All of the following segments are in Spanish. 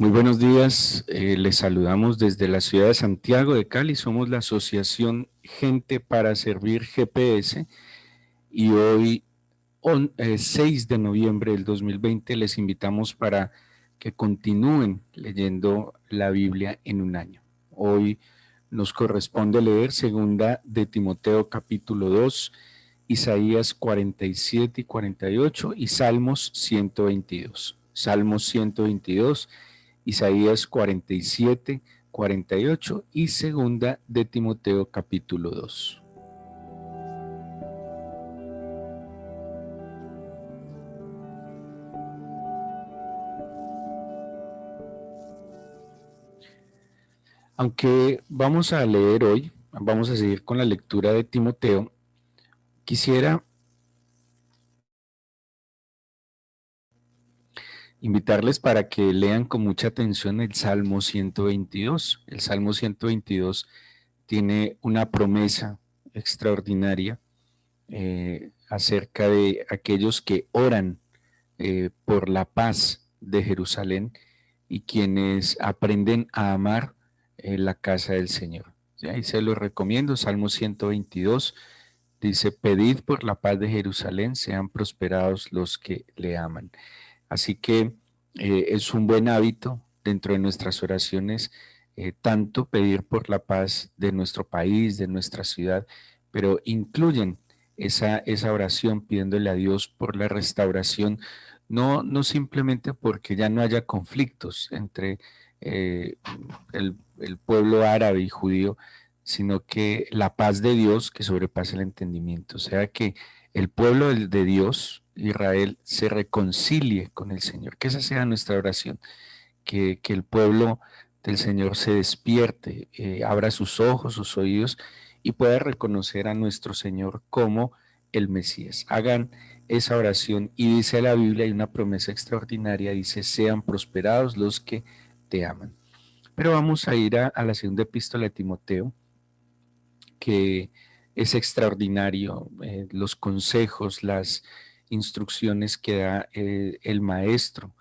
Muy buenos días, les saludamos desde la ciudad de Santiago de Cali, somos la asociación Gente para Servir GPS y hoy, 6 de noviembre del 2020, les invitamos para que continúen leyendo la Biblia en un año. Hoy nos corresponde leer segunda de Timoteo capítulo 2, Isaías 47 y 48 y Salmos 122. Salmos 122, Isaías 47, 48 y segunda de Timoteo capítulo 2. Aunque vamos a leer hoy, vamos a seguir con la lectura de Timoteo, quisiera invitarles para que lean con mucha atención el Salmo 122. El Salmo 122 tiene una promesa extraordinaria acerca de aquellos que oran por la paz de Jerusalén y quienes aprenden a amar la casa del Señor. ¿Sí? Ahí se los recomiendo, Salmo 122 dice, pedid por la paz de Jerusalén, sean prosperados los que le aman. Así que es un buen hábito dentro de nuestras oraciones, tanto pedir por la paz de nuestro país, de nuestra ciudad, pero incluyen esa oración pidiéndole a Dios por la restauración, no simplemente porque ya no haya conflictos entre eh, el pueblo árabe y judío, sino que la paz de Dios que sobrepasa el entendimiento, o sea que el pueblo de Dios, Israel, se reconcilie con el Señor, que esa sea nuestra oración, que el pueblo del Señor se despierte, abra sus ojos, sus oídos y pueda reconocer a nuestro Señor como el Mesías. Hagan esa oración y dice la Biblia, hay una promesa extraordinaria, dice, sean prosperados los que te aman. Pero vamos a ir a la segunda epístola de Timoteo, que es extraordinario, los consejos, las instrucciones que da el maestro,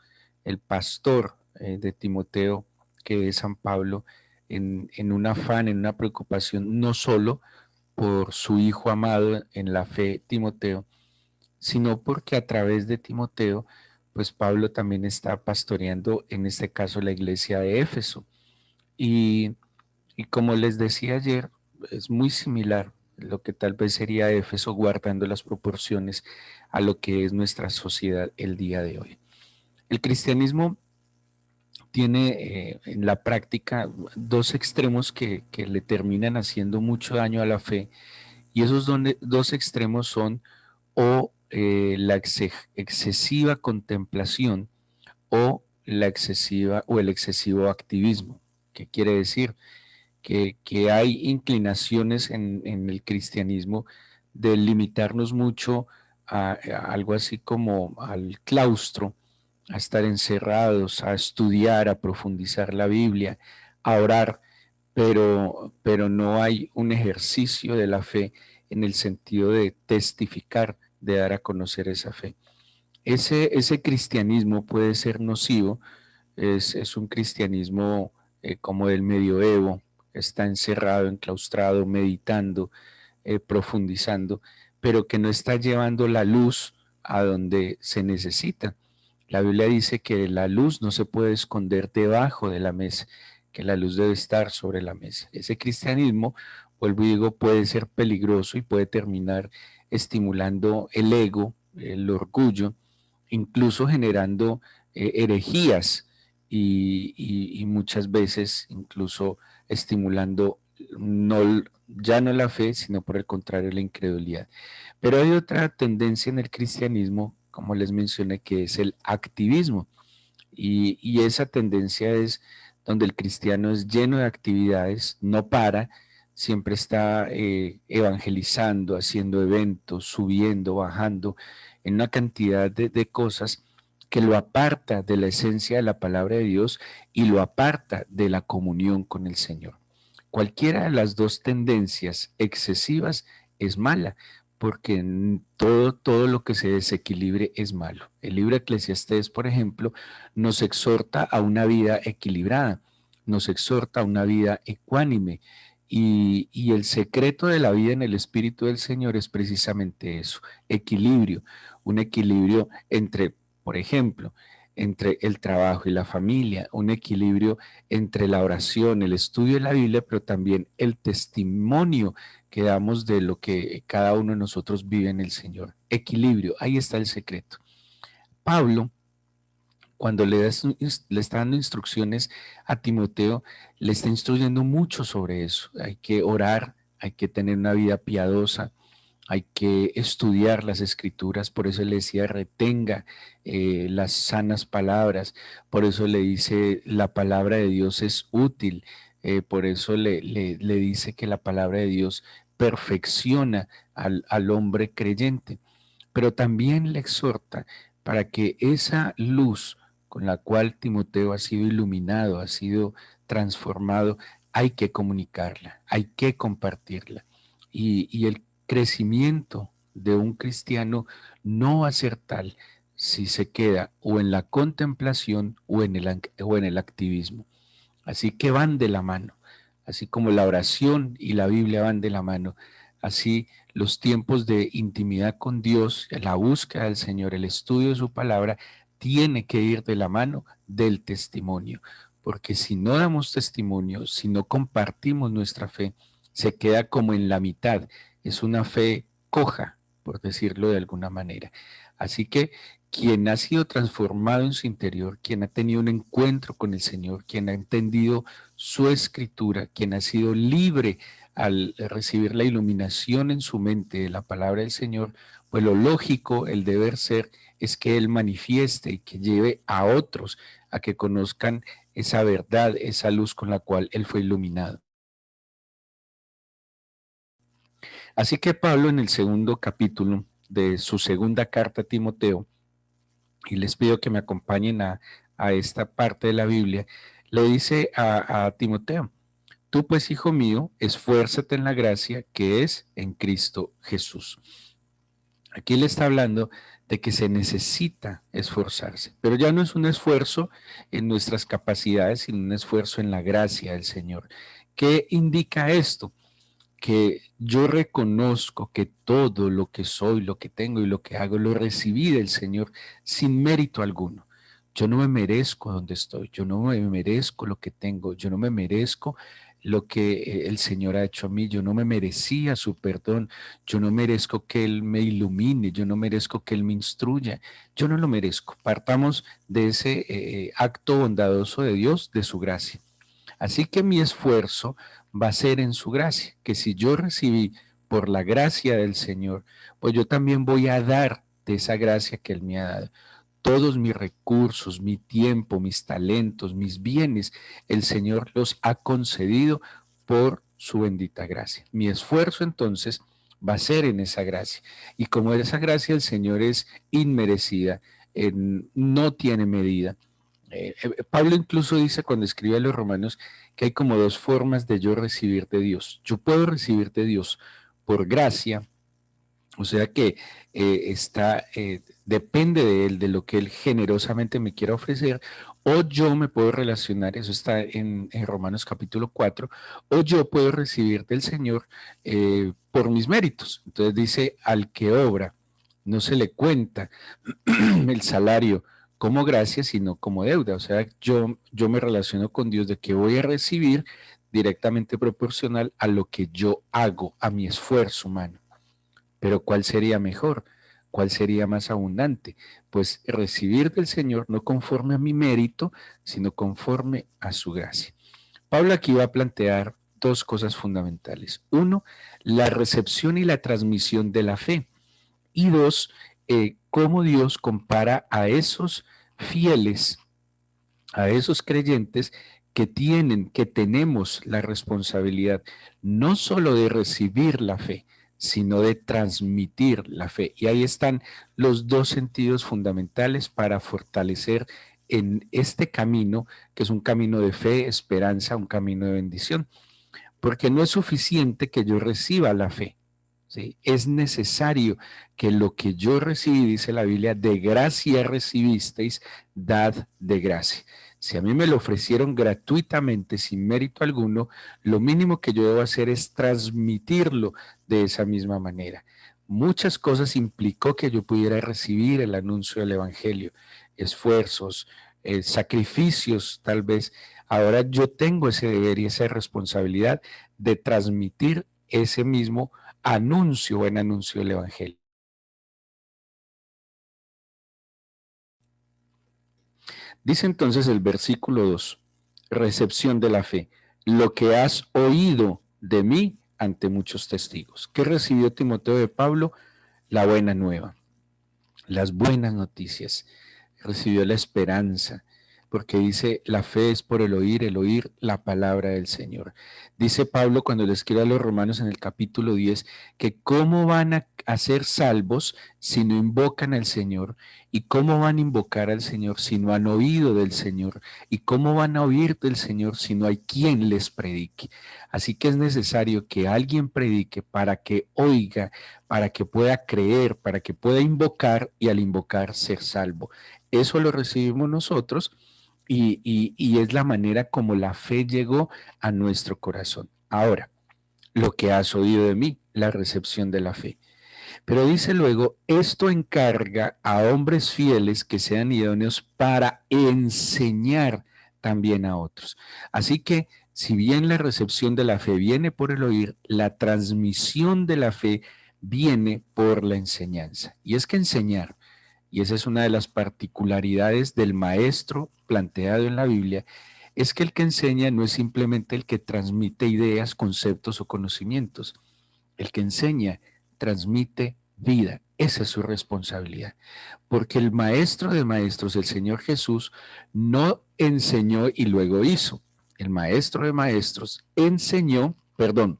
el pastor de Timoteo, que es San Pablo, en un afán, en una preocupación, no solo por su hijo amado en la fe, Timoteo, sino porque a través de Timoteo, pues Pablo también está pastoreando, en este caso, la iglesia de Éfeso. Y y como les decía ayer, es muy similar lo que tal vez sería Éfeso guardando las proporciones a lo que es nuestra sociedad el día de hoy. El cristianismo tiene en la práctica dos extremos que le terminan haciendo mucho daño a la fe y esos dos extremos son o la excesiva contemplación o la excesiva o el excesivo activismo. ¿Qué quiere decir? Que hay inclinaciones en el cristianismo de limitarnos mucho a algo así como al claustro, a estar encerrados, a estudiar, a profundizar la Biblia, a orar, pero no hay un ejercicio de la fe en el sentido de testificar, de dar a conocer esa fe. Ese cristianismo puede ser nocivo, es un cristianismo como del medioevo, está encerrado, enclaustrado, meditando, profundizando, pero que no está llevando la luz a donde se necesita. La Biblia dice que la luz no se puede esconder debajo de la mesa, que la luz debe estar sobre la mesa. Ese cristianismo, vuelvo y digo, puede ser peligroso y puede terminar estimulando el ego, el orgullo, incluso generando herejías y muchas veces incluso estimulando no, ya no la fe, sino por el contrario la incredulidad. Pero hay otra tendencia en el cristianismo, como les mencioné, que es el activismo. Y esa tendencia es donde el cristiano es lleno de actividades, no para, siempre está evangelizando, haciendo eventos, subiendo, bajando, en una cantidad de cosas que lo aparta de la esencia de la palabra de Dios y lo aparta de la comunión con el Señor. Cualquiera de las dos tendencias excesivas es mala, porque todo lo que se desequilibre es malo. El libro de Eclesiastés, por ejemplo, nos exhorta a una vida equilibrada, nos exhorta a una vida ecuánime. Y el secreto de la vida en el Espíritu del Señor es precisamente eso, equilibrio, un equilibrio entre, por ejemplo, entre el trabajo y la familia, un equilibrio entre la oración, el estudio de la Biblia, pero también el testimonio que damos de lo que cada uno de nosotros vive en el Señor. Equilibrio, ahí está el secreto. Pablo, cuando le está dando instrucciones a Timoteo, le está instruyendo mucho sobre eso. Hay que orar, hay que tener una vida piadosa, hay que estudiar las escrituras, por eso le decía retenga las sanas palabras, por eso le dice la palabra de Dios es útil, por eso le dice que la palabra de Dios perfecciona al hombre creyente, pero también le exhorta para que esa luz con la cual Timoteo ha sido iluminado, ha sido transformado, hay que comunicarla, hay que compartirla. Y el crecimiento de un cristiano no va a ser tal si se queda o en la contemplación o en el activismo. Así que van de la mano, así como la oración y la Biblia van de la mano, así los tiempos de intimidad con Dios, la búsqueda del Señor, el estudio de su palabra, tiene que ir de la mano del testimonio, porque si no damos testimonio, si no compartimos nuestra fe, se queda como en la mitad, es una fe coja, por decirlo de alguna manera. Así que quien ha sido transformado en su interior, quien ha tenido un encuentro con el Señor, quien ha entendido su escritura, quien ha sido libre al recibir la iluminación en su mente de la palabra del Señor, pues lo lógico, el deber ser, es que Él manifieste y que lleve a otros a que conozcan esa verdad, esa luz con la cual Él fue iluminado. Así que Pablo en el segundo capítulo de su segunda carta a Timoteo, y les pido que me acompañen a esta parte de la Biblia, le dice a Timoteo, tú pues, hijo mío, esfuérzate en la gracia que es en Cristo Jesús. Aquí le está hablando de que se necesita esforzarse, pero ya no es un esfuerzo en nuestras capacidades, sino un esfuerzo en la gracia del Señor. ¿Qué indica esto? Que yo reconozco que todo lo que soy, lo que tengo y lo que hago, lo recibí del Señor sin mérito alguno. Yo no me merezco donde estoy, yo no me merezco lo que tengo, yo no me merezco lo que el Señor ha hecho a mí, yo no me merecía su perdón, yo no merezco que Él me ilumine, yo no merezco que Él me instruya, yo no lo merezco. Partamos de ese acto bondadoso de Dios, de su gracia. Así que mi esfuerzo va a ser en su gracia, que si yo recibí por la gracia del Señor, pues yo también voy a dar de esa gracia que Él me ha dado. Todos mis recursos, mi tiempo, mis talentos, mis bienes, el Señor los ha concedido por su bendita gracia. Mi esfuerzo entonces va a ser en esa gracia. Y como esa gracia del Señor es inmerecida, no tiene medida, Pablo incluso dice cuando escribe a los romanos que hay como dos formas de yo recibir de Dios. Yo puedo recibir de Dios por gracia, o sea que depende de Él, de lo que Él generosamente me quiera ofrecer, o yo me puedo relacionar, eso está en Romanos capítulo 4, o yo puedo recibir del Señor por mis méritos. Entonces dice, al que obra, no se le cuenta el salario como gracia, sino como deuda. O sea, yo me relaciono con Dios de que voy a recibir directamente proporcional a lo que yo hago, a mi esfuerzo humano. Pero ¿cuál sería mejor? ¿Cuál sería más abundante? Pues recibir del Señor no conforme a mi mérito, sino conforme a su gracia. Pablo aquí va a plantear dos cosas fundamentales. Uno, la recepción y la transmisión de la fe. Y dos, cómo Dios compara a esos fieles, a esos creyentes que tenemos la responsabilidad no solo de recibir la fe, sino de transmitir la fe. Y ahí están los dos sentidos fundamentales para fortalecer en este camino, que es un camino de fe, esperanza, un camino de bendición. Porque no es suficiente que yo reciba la fe. ¿sí? Es necesario que lo que yo recibí, dice la Biblia, de gracia recibisteis, dad de gracia. Si a mí me lo ofrecieron gratuitamente, sin mérito alguno, lo mínimo que yo debo hacer es transmitirlo de esa misma manera. Muchas cosas implicó que yo pudiera recibir el anuncio del Evangelio, esfuerzos, sacrificios tal vez. Ahora yo tengo ese deber y esa responsabilidad de transmitir ese mismo anuncio, buen anuncio del Evangelio. Dice entonces el versículo 2, recepción de la fe, lo que has oído de mí ante muchos testigos. ¿Qué recibió Timoteo de Pablo? La buena nueva, las buenas noticias. Recibió la esperanza, porque dice, la fe es por el oír la palabra del Señor. Dice Pablo cuando le escribe a los romanos en el capítulo 10, que cómo van a ser salvos si no invocan al Señor, y cómo van a invocar al Señor si no han oído del Señor, y cómo van a oír del Señor si no hay quien les predique. Así que es necesario que alguien predique para que oiga, para que pueda creer, para que pueda invocar y al invocar ser salvo. Eso lo recibimos nosotros y es la manera como la fe llegó a nuestro corazón. Ahora, lo que has oído de mí, la recepción de la fe. Pero dice luego, esto encarga a hombres fieles que sean idóneos para enseñar también a otros. Así que, si bien la recepción de la fe viene por el oír, la transmisión de la fe viene por la enseñanza. Y es que enseñar, y esa es una de las particularidades del maestro planteado en la Biblia, es que el que enseña no es simplemente el que transmite ideas, conceptos o conocimientos. El que enseña transmite vida. Esa es su responsabilidad. Porque el maestro de maestros, el Señor Jesús, no enseñó y luego hizo. El maestro de maestros enseñó, perdón,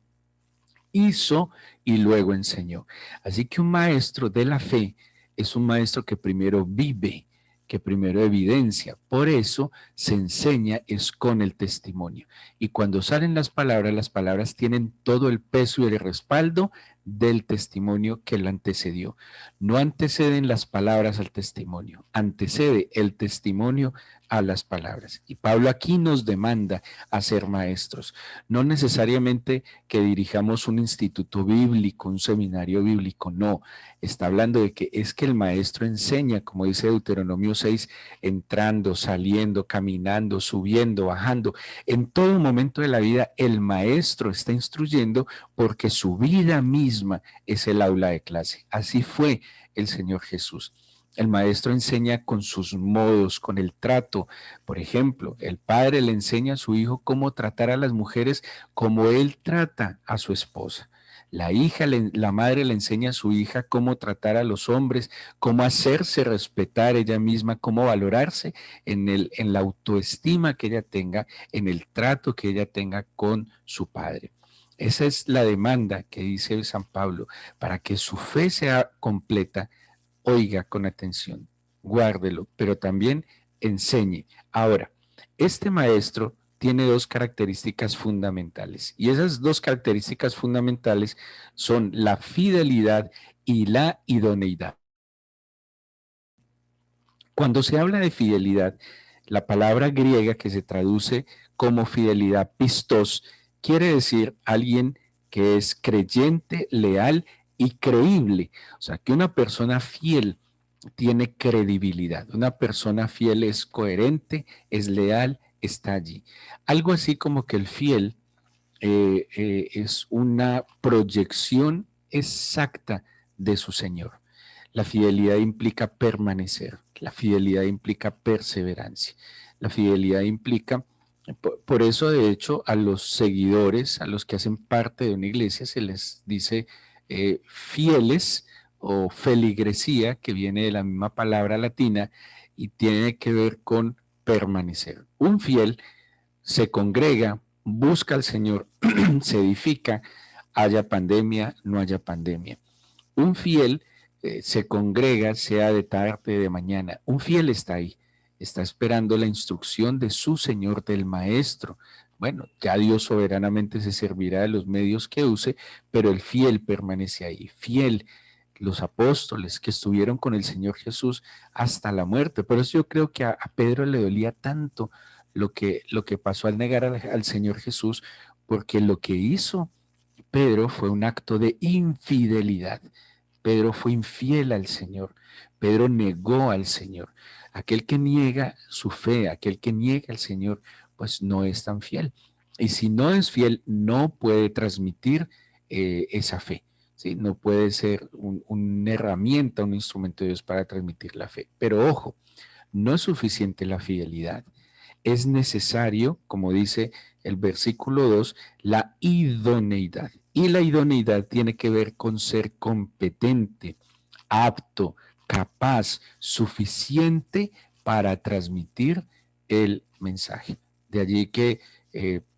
hizo y luego enseñó. Así que un maestro de la fe es un maestro que primero vive, que primero evidencia. Por eso se enseña es con el testimonio. Y cuando salen las palabras tienen todo el peso y el respaldo del testimonio que lo antecedió. No anteceden las palabras al testimonio, antecede el testimonio a las palabras. Y Pablo aquí nos demanda a ser maestros, no necesariamente que dirijamos un instituto bíblico, un seminario bíblico, no, está hablando de que es que el maestro enseña, como dice Deuteronomio 6, entrando, saliendo, caminando, subiendo, bajando, en todo momento de la vida el maestro está instruyendo porque su vida misma es el aula de clase. Así fue el Señor Jesús. El maestro enseña con sus modos, con el trato. Por ejemplo, el padre le enseña a su hijo cómo tratar a las mujeres como él trata a su esposa. La madre le enseña a su hija cómo tratar a los hombres, cómo hacerse respetar ella misma, cómo valorarse en la autoestima que ella tenga, en el trato que ella tenga con su padre. Esa es la demanda que dice San Pablo, para que su fe sea completa. Oiga con atención, guárdelo, pero también enseñe. Ahora, este maestro tiene dos características fundamentales y esas dos características fundamentales son la fidelidad y la idoneidad. Cuando se habla de fidelidad, la palabra griega que se traduce como fidelidad, pistos, quiere decir alguien que es creyente, leal y creíble. O sea, que una persona fiel tiene credibilidad. Una persona fiel es coherente, es leal, está allí. Algo así como que el fiel es una proyección exacta de su Señor. La fidelidad implica permanecer, la fidelidad implica perseverancia, la fidelidad implica, por eso de hecho a los seguidores, a los que hacen parte de una iglesia se les dice fieles o feligresía, que viene de la misma palabra latina y tiene que ver con permanecer. Un fiel se congrega, busca al Señor, se edifica, haya pandemia, no haya pandemia. Un fiel se congrega, sea de tarde, de mañana. Un fiel está ahí, está esperando la instrucción de su Señor, del Maestro, bueno, ya Dios soberanamente se servirá de los medios que use, pero el fiel permanece ahí, fiel. Los apóstoles que estuvieron con el Señor Jesús hasta la muerte. Por eso yo creo que a Pedro le dolía tanto lo que pasó al negar al Señor Jesús, porque lo que hizo Pedro fue un acto de infidelidad. Pedro fue infiel al Señor. Pedro negó al Señor. Aquel que niega su fe, aquel que niega al Señor, pues no es tan fiel. Y si no es fiel, no puede transmitir esa fe. ¿Sí? No puede ser una herramienta, un instrumento de Dios para transmitir la fe. Pero ojo, no es suficiente la fidelidad. Es necesario, como dice el versículo 2, la idoneidad. Y la idoneidad tiene que ver con ser competente, apto, capaz, suficiente para transmitir el mensaje. De allí que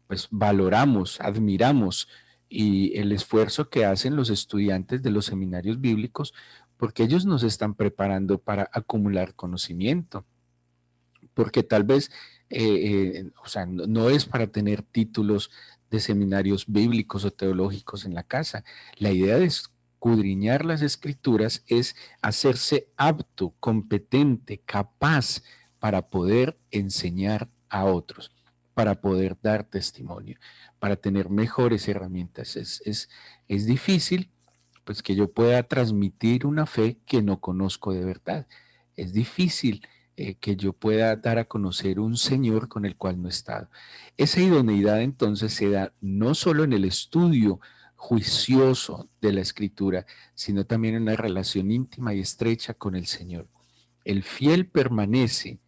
pues valoramos, admiramos y el esfuerzo que hacen los estudiantes de los seminarios bíblicos, porque ellos nos están preparando para acumular conocimiento, porque tal vez, o sea, no es para tener títulos de seminarios bíblicos o teológicos en la casa. La idea de escudriñar las escrituras es hacerse apto, competente, capaz para poder enseñar a otros, para poder dar testimonio, para tener mejores herramientas. Es difícil, pues, que yo pueda transmitir una fe que no conozco de verdad. Es difícil que yo pueda dar a conocer un Señor con el cual no he estado. Esa idoneidad entonces se da no solo en el estudio juicioso de la Escritura, sino también en una relación íntima y estrecha con el Señor. El fiel permanece,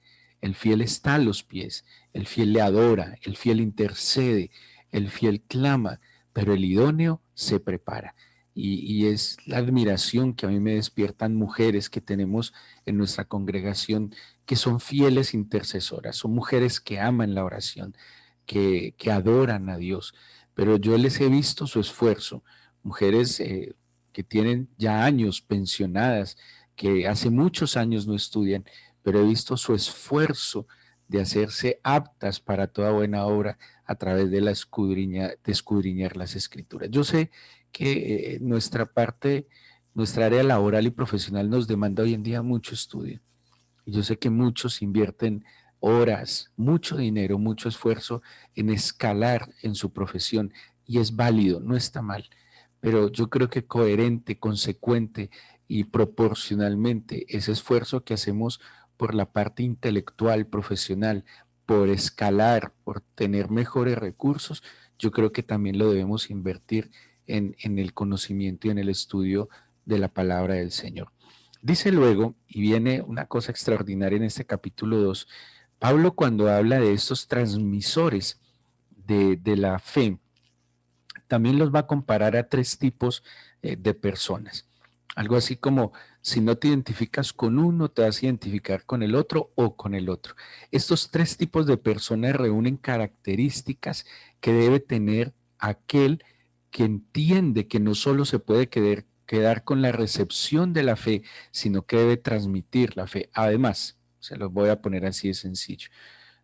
el fiel está a los pies, el fiel le adora, el fiel intercede, el fiel clama, pero el idóneo se prepara. Y es la admiración que a mí me despiertan mujeres que tenemos en nuestra congregación, que son fieles intercesoras, son mujeres que aman la oración, que adoran a Dios, pero yo les he visto su esfuerzo, mujeres que tienen ya años pensionadas, que hace muchos años no estudian, pero he visto su esfuerzo de hacerse aptas para toda buena obra a través de de escudriñar las escrituras. Yo sé que nuestra parte, nuestra área laboral y profesional nos demanda hoy en día mucho estudio. Y yo sé que muchos invierten horas, mucho dinero, mucho esfuerzo en escalar en su profesión y es válido, no está mal. Pero yo creo que coherente, consecuente y proporcionalmente ese esfuerzo que hacemos por la parte intelectual, profesional, por escalar, por tener mejores recursos, yo creo que también lo debemos invertir en el conocimiento y en el estudio de la palabra del Señor. Dice luego, y viene una cosa extraordinaria en este capítulo 2, Pablo cuando habla de estos transmisores de la fe, también los va a comparar a tres tipos de personas. Algo así como, si no te identificas con uno, te vas a identificar con el otro o con el otro. Estos tres tipos de personas reúnen características que debe tener aquel que entiende que no solo se puede quedar con la recepción de la fe, sino que debe transmitir la fe. Además, se los voy a poner así de sencillo.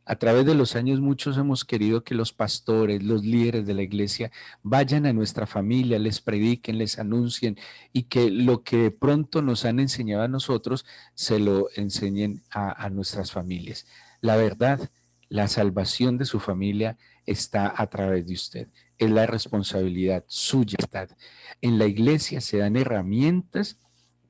A través de los años muchos hemos querido que los pastores, los líderes de la iglesia vayan a nuestra familia, les prediquen, les anuncien y que lo que de pronto nos han enseñado a nosotros se lo enseñen a nuestras familias. La verdad, la salvación de su familia está a través de usted. Es la responsabilidad suya. En la iglesia se dan herramientas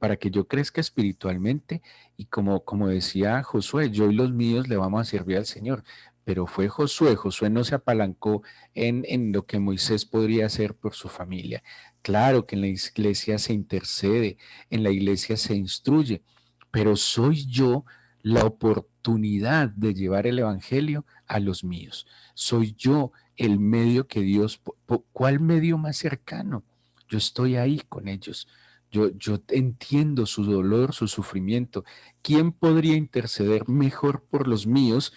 para que yo crezca espiritualmente y como decía Josué, yo y los míos le vamos a servir al Señor. Pero fue Josué, Josué no se apalancó en lo que Moisés podría hacer por su familia. Claro que en la iglesia se intercede, en la iglesia se instruye, pero soy yo la oportunidad de llevar el Evangelio a los míos. Soy yo el medio que Dios, ¿cuál medio más cercano? Yo estoy ahí con ellos. Yo entiendo su dolor, su sufrimiento. ¿Quién podría interceder mejor por los míos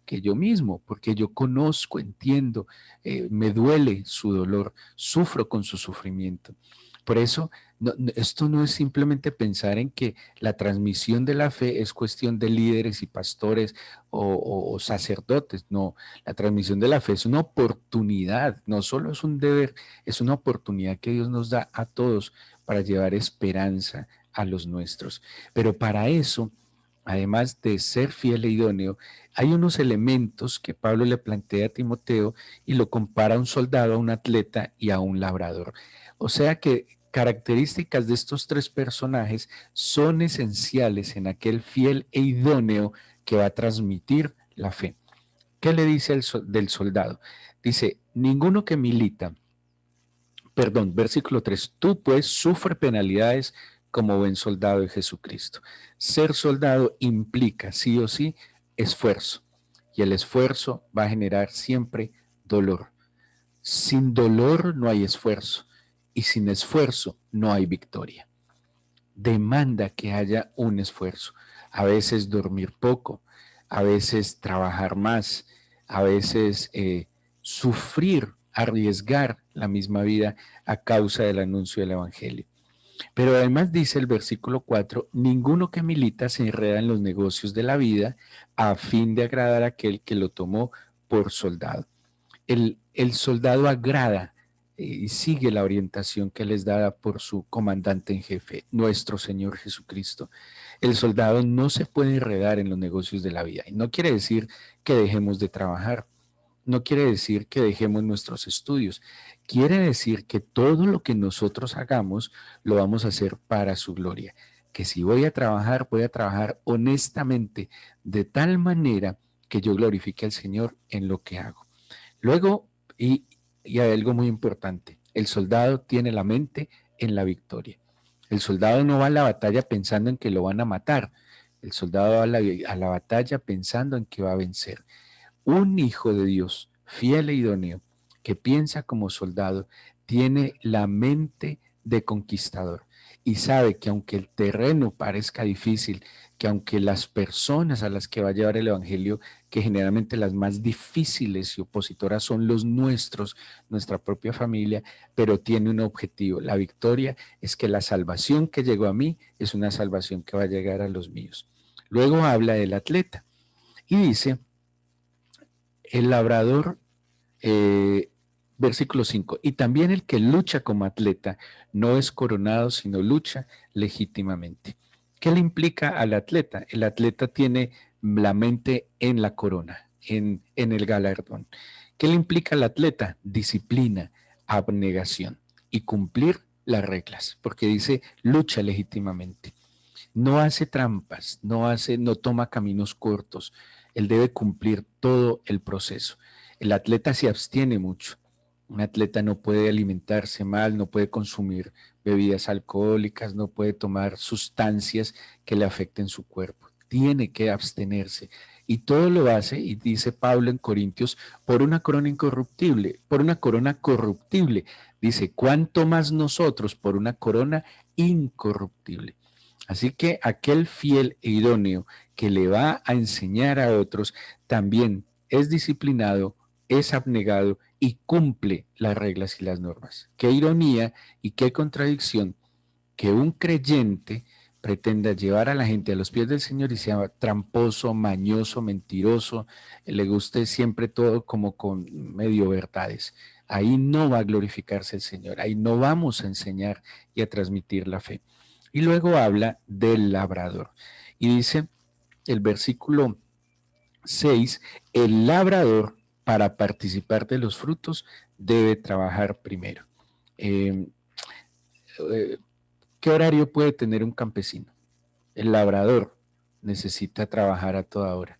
que yo mismo? Porque yo conozco, entiendo, me duele su dolor, sufro con su sufrimiento. Por eso Esto no es simplemente pensar en que la transmisión de la fe es cuestión de líderes y pastores o sacerdotes. No, la transmisión de la fe es una oportunidad, no solo es un deber, es una oportunidad que Dios nos da a todos para llevar esperanza a los nuestros. Pero para eso, además de ser fiel e idóneo, hay unos elementos que Pablo le plantea a Timoteo y lo compara a un soldado, a un atleta y a un labrador. O sea que características de estos tres personajes son esenciales en aquel fiel e idóneo que va a transmitir la fe. ¿Qué le dice del soldado? Dice, ninguno que milita, perdón, versículo 3. Tú pues sufre penalidades como buen soldado de Jesucristo. Ser soldado implica sí o sí esfuerzo, y el esfuerzo va a generar siempre dolor. Sin dolor no hay esfuerzo, y sin esfuerzo no hay victoria. Demanda que haya un esfuerzo. A veces dormir poco, a veces trabajar más, a veces sufrir, arriesgar la misma vida a causa del anuncio del Evangelio. Pero además dice el versículo 4, ninguno que milita se enreda en los negocios de la vida a fin de agradar a aquel que lo tomó por soldado. El soldado agrada y sigue la orientación que les da por su comandante en jefe, nuestro Señor Jesucristo. El soldado no se puede enredar en los negocios de la vida. Y no quiere decir que dejemos de trabajar, no quiere decir que dejemos nuestros estudios, quiere decir que todo lo que nosotros hagamos lo vamos a hacer para su gloria. Que si voy a trabajar honestamente, de tal manera que yo glorifique al Señor en lo que hago. Luego, y hay algo muy importante, el soldado tiene la mente en la victoria. El soldado no va a la batalla pensando en que lo van a matar. El soldado va a la batalla pensando en que va a vencer. Un hijo de Dios, fiel e idóneo, que piensa como soldado, tiene la mente de conquistador y sabe que aunque el terreno parezca difícil, que aunque las personas a las que va a llevar el Evangelio, que generalmente las más difíciles y opositoras son los nuestros, nuestra propia familia, pero tiene un objetivo. La victoria es que la salvación que llegó a mí es una salvación que va a llegar a los míos. Luego habla del atleta y dice, el labrador, eh, versículo 5, y también el que lucha como atleta no es coronado, sino lucha legítimamente. ¿Qué le implica al atleta? El atleta tiene la mente en la corona, en el galardón. ¿Qué le implica al atleta? Disciplina, abnegación y cumplir las reglas, porque dice lucha legítimamente. No hace trampas, no toma caminos cortos. Él debe cumplir todo el proceso. El atleta se abstiene mucho. Un atleta no puede alimentarse mal, no puede consumir bebidas alcohólicas, no puede tomar sustancias que le afecten su cuerpo. Tiene que abstenerse. Y todo lo hace, y dice Pablo en Corintios, por una corona incorruptible, por una corona corruptible. Dice, ¿cuánto más nosotros por una corona incorruptible? Así que aquel fiel e idóneo que le va a enseñar a otros también es disciplinado, es abnegado y cumple las reglas y las normas. Qué ironía y qué contradicción que un creyente pretenda llevar a la gente a los pies del Señor y sea tramposo, mañoso, mentiroso, le guste siempre todo como con medio verdades. Ahí no va a glorificarse el Señor, ahí no vamos a enseñar y a transmitir la fe. Y luego habla del labrador. Y dice el versículo 6, el labrador para participar de los frutos debe trabajar primero. Eh, eh, ¿Qué horario puede tener un campesino? El labrador necesita trabajar a toda hora.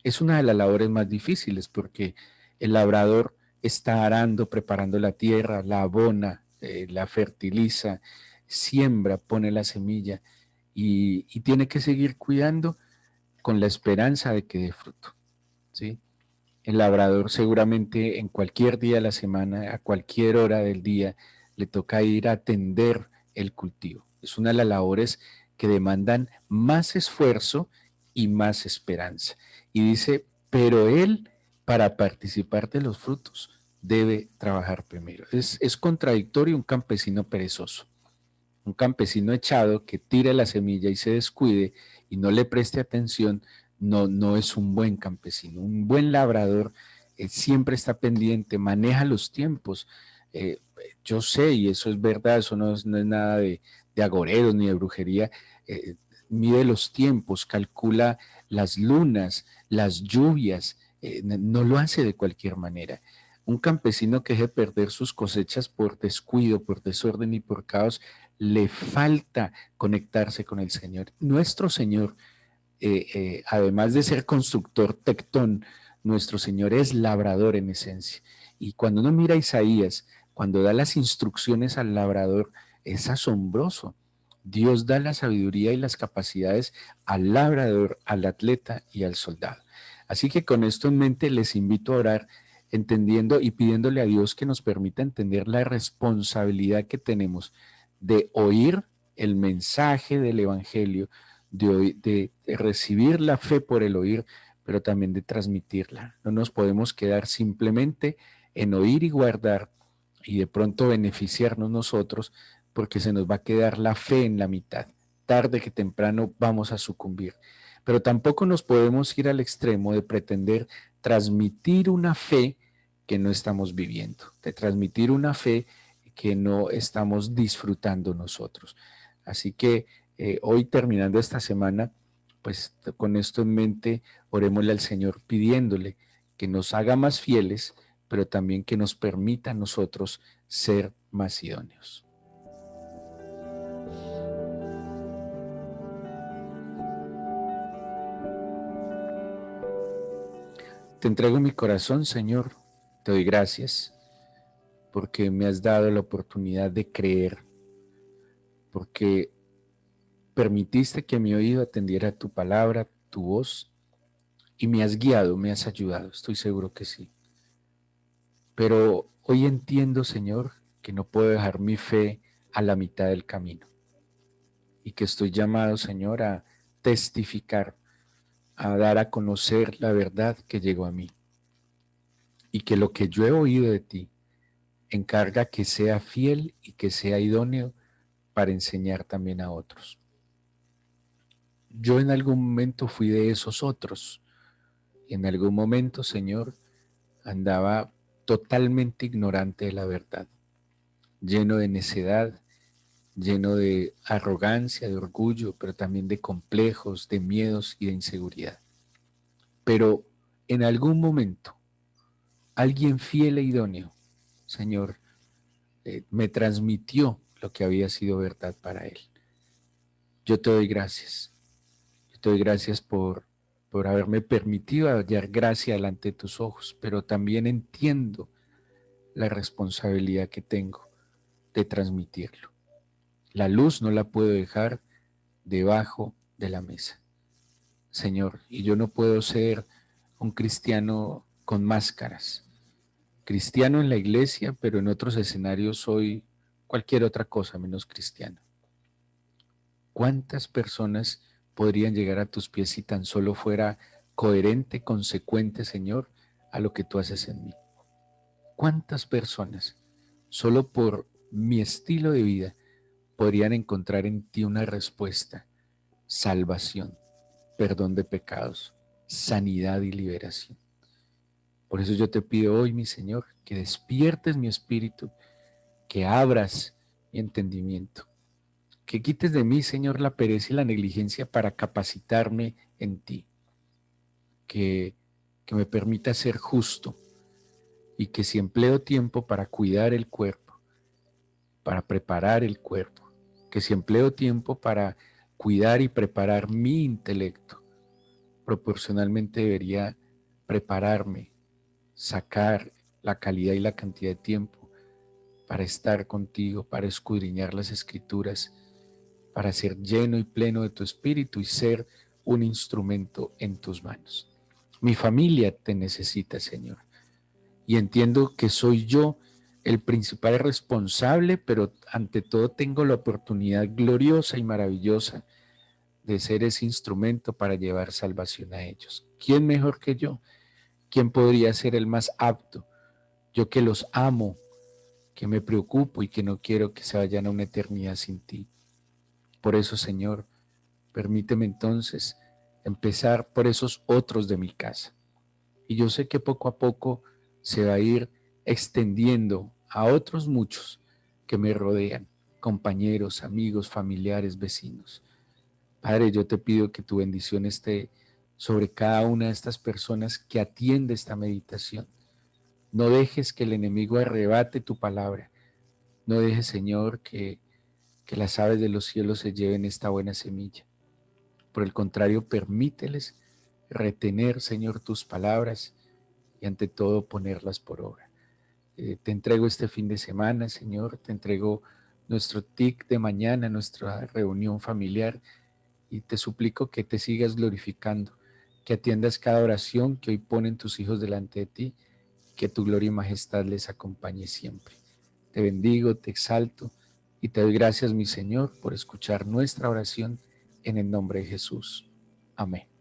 Es una de las labores más difíciles porque el labrador está arando, preparando la tierra, la abona, la fertiliza, siembra, pone la semilla y tiene que seguir cuidando con la esperanza de que dé fruto, ¿sí? El labrador seguramente en cualquier día de la semana, a cualquier hora del día, le toca ir a atender el cultivo. Es una de las labores que demandan más esfuerzo y más esperanza. Y dice, pero él, para participar de los frutos, debe trabajar primero. Es contradictorio un campesino perezoso. Un campesino echado que tire la semilla y se descuide y no le preste atención, no es un buen campesino. Un buen labrador siempre está pendiente, maneja los tiempos. Eh, yo sé, y eso es verdad, eso no es nada de agoreros ni de brujería. eh, Mide los tiempos, calcula las lunas, las lluvias, no lo hace de cualquier manera. Un campesino que deje perder sus cosechas por descuido, por desorden y por caos, le falta conectarse con el Señor. Nuestro Señor, además de ser constructor tectón, nuestro Señor es labrador en esencia. Y cuando uno mira a Isaías, cuando da las instrucciones al labrador, es asombroso. Dios da la sabiduría y las capacidades al labrador, al atleta y al soldado. Así que con esto en mente les invito a orar entendiendo y pidiéndole a Dios que nos permita entender la responsabilidad que tenemos de oír el mensaje del Evangelio, de recibir la fe por el oír, pero también de transmitirla. No nos podemos quedar simplemente en oír y guardar y de pronto beneficiarnos nosotros, porque se nos va a quedar la fe en la mitad. Tarde que temprano vamos a sucumbir. Pero tampoco nos podemos ir al extremo de pretender transmitir una fe que no estamos viviendo, de transmitir una fe que no estamos disfrutando nosotros. Así que hoy terminando esta semana, pues con esto en mente, orémosle al Señor pidiéndole que nos haga más fieles, pero también que nos permita a nosotros ser más idóneos. Te entrego mi corazón, Señor, te doy gracias porque me has dado la oportunidad de creer, porque permitiste que mi oído atendiera tu palabra, tu voz, y me has guiado, me has ayudado, estoy seguro que sí. Pero hoy entiendo, Señor, que no puedo dejar mi fe a la mitad del camino y que estoy llamado, Señor, a testificar, a dar a conocer la verdad que llegó a mí y que lo que yo he oído de ti encarga que sea fiel y que sea idóneo para enseñar también a otros. Yo en algún momento fui de esos otros y en algún momento, Señor, andaba totalmente ignorante de la verdad, lleno de necedad, lleno de arrogancia, de orgullo, pero también de complejos, de miedos y de inseguridad. Pero en algún momento, alguien fiel e idóneo, Señor, me transmitió lo que había sido verdad para él. Yo te doy gracias. Yo te doy gracias por haberme permitido hallar gracia delante de tus ojos, pero también entiendo la responsabilidad que tengo de transmitirlo. La luz no la puedo dejar debajo de la mesa, Señor, y yo no puedo ser un cristiano con máscaras. Cristiano en la iglesia, pero en otros escenarios soy cualquier otra cosa menos cristiano. ¿Cuántas personas podrían llegar a tus pies si tan solo fuera coherente, consecuente, Señor, a lo que tú haces en mí? ¿Cuántas personas, solo por mi estilo de vida, podrían encontrar en ti una respuesta, salvación, perdón de pecados, sanidad y liberación? Por eso yo te pido hoy, mi Señor, que despiertes mi espíritu, que abras mi entendimiento, que quites de mí, Señor, la pereza y la negligencia para capacitarme en ti, que, que me permita ser justo y que si empleo tiempo para cuidar el cuerpo, para preparar el cuerpo, que si empleo tiempo para cuidar y preparar mi intelecto, proporcionalmente debería prepararme, sacar la calidad y la cantidad de tiempo para estar contigo, para escudriñar las escrituras, para ser lleno y pleno de tu espíritu y ser un instrumento en tus manos. Mi familia te necesita, Señor, y entiendo que soy yo el principal responsable, pero ante todo tengo la oportunidad gloriosa y maravillosa de ser ese instrumento para llevar salvación a ellos. ¿Quién mejor que yo? ¿Quién podría ser el más apto? Yo que los amo, que me preocupo y que no quiero que se vayan a una eternidad sin ti. Por eso, Señor, permíteme entonces empezar por esos otros de mi casa. Y yo sé que poco a poco se va a ir extendiendo a otros muchos que me rodean, compañeros, amigos, familiares, vecinos. Padre, yo te pido que tu bendición esté sobre cada una de estas personas que atiende esta meditación. No dejes que el enemigo arrebate tu palabra. No dejes, Señor, que las aves de los cielos se lleven esta buena semilla. Por el contrario, permíteles retener, Señor, tus palabras y ante todo ponerlas por obra. Te entrego este fin de semana, Señor, te entrego nuestro TIC de mañana, nuestra reunión familiar, y te suplico que te sigas glorificando, que atiendas cada oración que hoy ponen tus hijos delante de ti, que tu gloria y majestad les acompañe siempre. Te bendigo, te exalto y te doy gracias, mi Señor, por escuchar nuestra oración en el nombre de Jesús. Amén.